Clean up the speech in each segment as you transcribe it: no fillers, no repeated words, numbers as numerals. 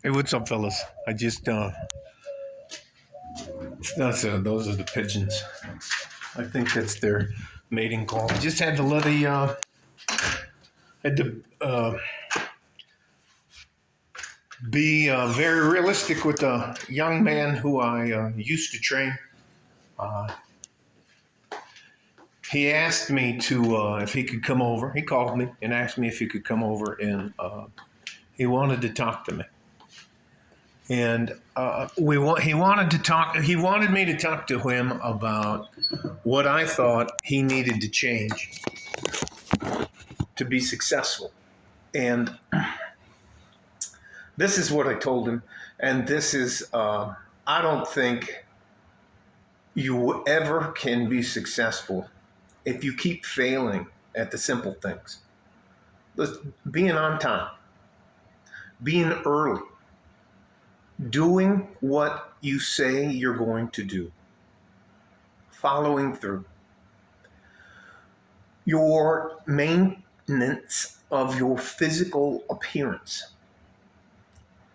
Hey, what's up, fellas? I just those are the pigeons. I think that's their mating call. I just had to be very realistic with a young man who I used to train. Uh, he asked me to if he could come over. He called me and asked me if he could come over, and he wanted to talk to me. And he wanted to talk. He wanted me to talk to him about what I thought he needed to change to be successful. And this is what I told him. And this is, I don't think you ever can be successful if you keep failing at the simple things. Being on time, being early, doing what you say you're going to do, following through. Your maintenance of your physical appearance.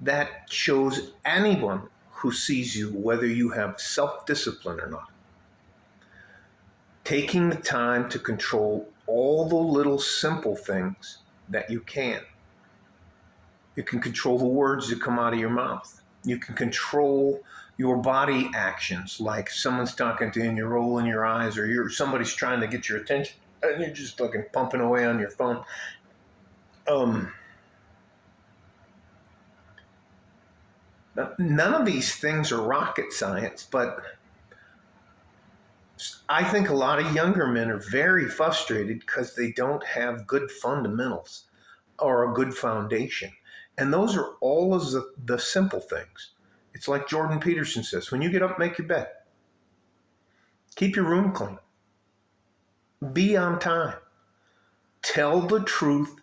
That shows anyone who sees you whether you have self-discipline or not. Taking the time to control all the little simple things that you can. You can control the words that come out of your mouth. You can control your body actions, like someone's talking to you and you're rolling your eyes, or somebody's trying to get your attention and you're just fucking pumping away on your phone. None of these things are rocket science, but I think a lot of younger men are very frustrated because they don't have good fundamentals or a good foundation. And those are all of the simple things. It's like Jordan Peterson says, when you get up, make your bed. Keep your room clean. Be on time. Tell the truth,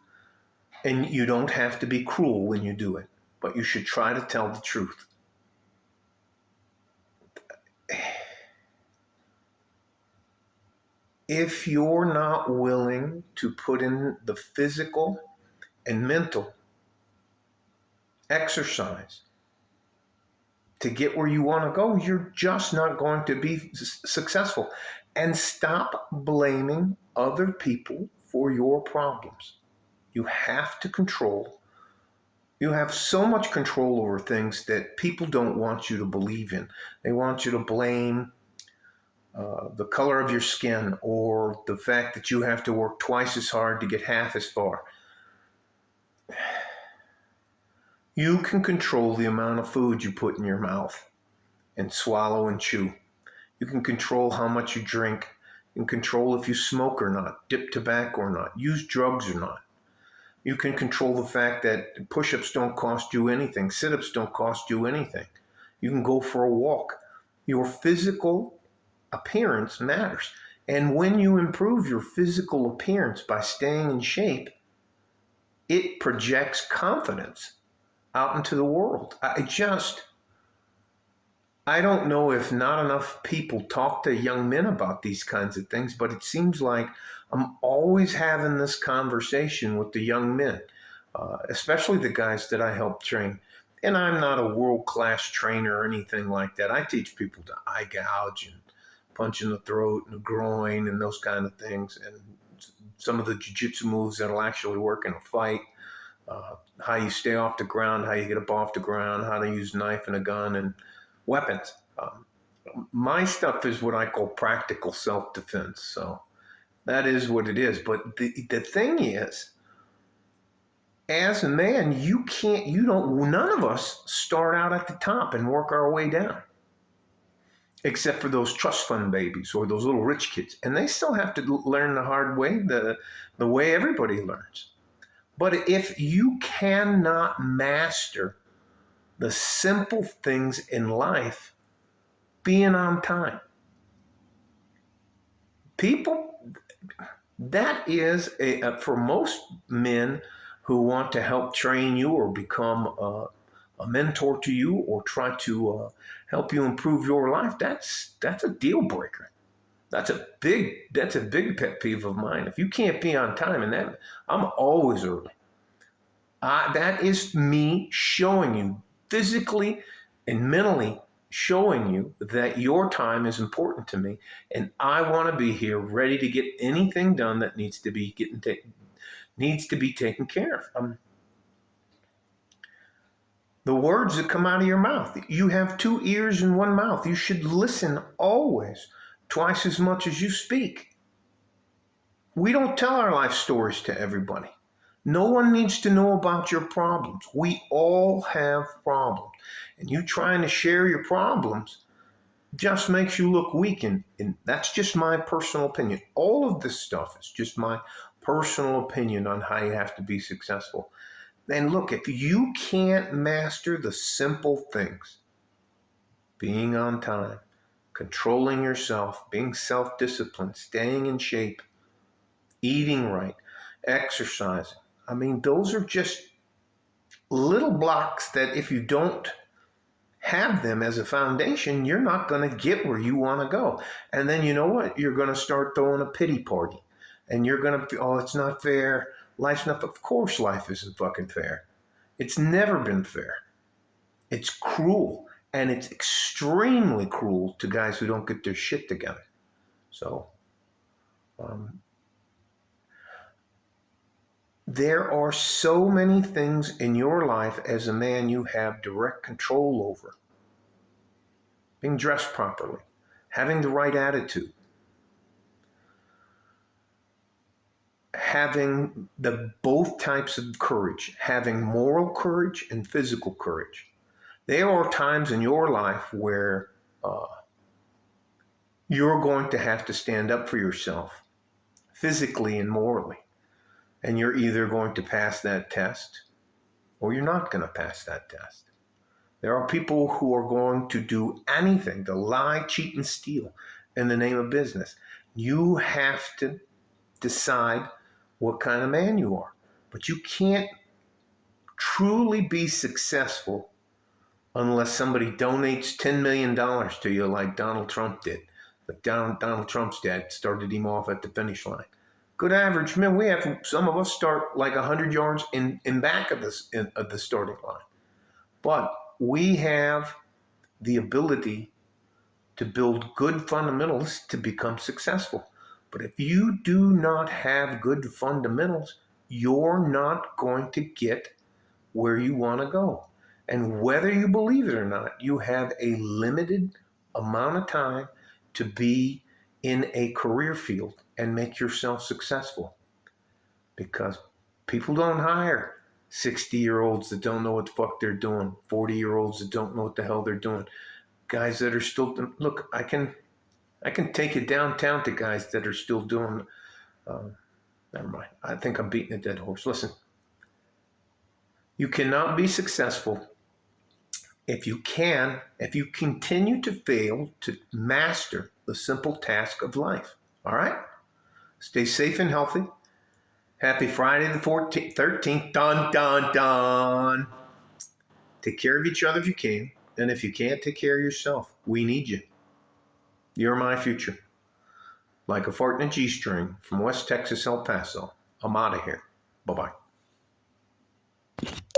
and you don't have to be cruel when you do it, but you should try to tell the truth. If you're not willing to put in the physical and mental exercise to get where you want to go, you're just not going to be successful. And stop blaming other people for your problems. You have to control. You have so much control over things that people don't want you to believe in. They want you to blame the color of your skin or the fact that you have to work twice as hard to get half as far. You can control the amount of food you put in your mouth and swallow and chew. You can control how much you drink. You can control if you smoke or not, dip tobacco or not, use drugs or not. You can control the fact that push-ups don't cost you anything. Sit-ups don't cost you anything. You can go for a walk. Your physical appearance matters. And when you improve your physical appearance by staying in shape, it projects confidence out into the world. I don't know if not enough people talk to young men about these kinds of things, but it seems like I'm always having this conversation with the young men, especially the guys that I help train. And I'm not a world-class trainer or anything like that. I teach people to eye gouge and punch in the throat and the groin and those kind of things, and some of the jiu-jitsu moves that'll actually work in a fight. How you stay off the ground, how you get up off the ground, how to use a knife and a gun and weapons. My stuff is what I call practical self-defense. So that is what it is. But the thing is, as a man, none of us start out at the top and work our way down, except for those trust fund babies or those little rich kids. And they still have to learn the hard way, the way everybody learns. But if you cannot master the simple things in life, being on time, that is for most men who want to help train you or become a mentor to you or try to help you improve your life, that's a deal breaker. That's a big pet peeve of mine. If you can't be on time, and I'm always early. That is me showing you physically and mentally showing you that your time is important to me, and I want to be here ready to get anything done that needs to be taken care of. The words that come out of your mouth. You have two ears and one mouth. You should listen always, twice as much as you speak. We don't tell our life stories to everybody. No one needs to know about your problems. We all have problems. And you trying to share your problems just makes you look weak. And that's just my personal opinion. All of this stuff is just my personal opinion on how you have to be successful. And look, if you can't master the simple things, being on time, controlling yourself, being self-disciplined, staying in shape, eating right, exercising. I mean, those are just little blocks that if you don't have them as a foundation, you're not going to get where you want to go. And then you know what? You're going to start throwing a pity party. And you're going to, oh, it's not fair. Life's not, of course life isn't fucking fair. It's never been fair. It's cruel. And it's extremely cruel to guys who don't get their shit together. So, there are so many things in your life as a man you have direct control over. Being dressed properly, having the right attitude, having both types of courage, having moral courage and physical courage. There are times in your life where you're going to have to stand up for yourself physically and morally. And you're either going to pass that test or you're not going to pass that test. There are people who are going to do anything to lie, cheat, and steal in the name of business. You have to decide what kind of man you are. But you can't truly be successful unless somebody donates $10 million to you like Donald Trump did. But Donald Trump's dad started him off at the finish line. Good average, man. We have some of us start like 100 yards in back of the starting line. But we have the ability to build good fundamentals to become successful. But if you do not have good fundamentals, you're not going to get where you want to go. And whether you believe it or not, you have a limited amount of time to be in a career field and make yourself successful. Because people don't hire 60-year-olds that don't know what the fuck they're doing, 40-year-olds that don't know what the hell they're doing, guys that are still, look, I can take it downtown to guys that are still doing, never mind, I think I'm beating a dead horse. Listen, you cannot be successful if you continue to fail to master the simple task of life. All right? Stay safe and healthy. Happy Friday the 13th. Dun, dun, dun. Take care of each other if you can. And if you can't, take care of yourself. We need you. You're my future. Like a fart in a G-string from West Texas, El Paso. I'm out of here. Bye-bye.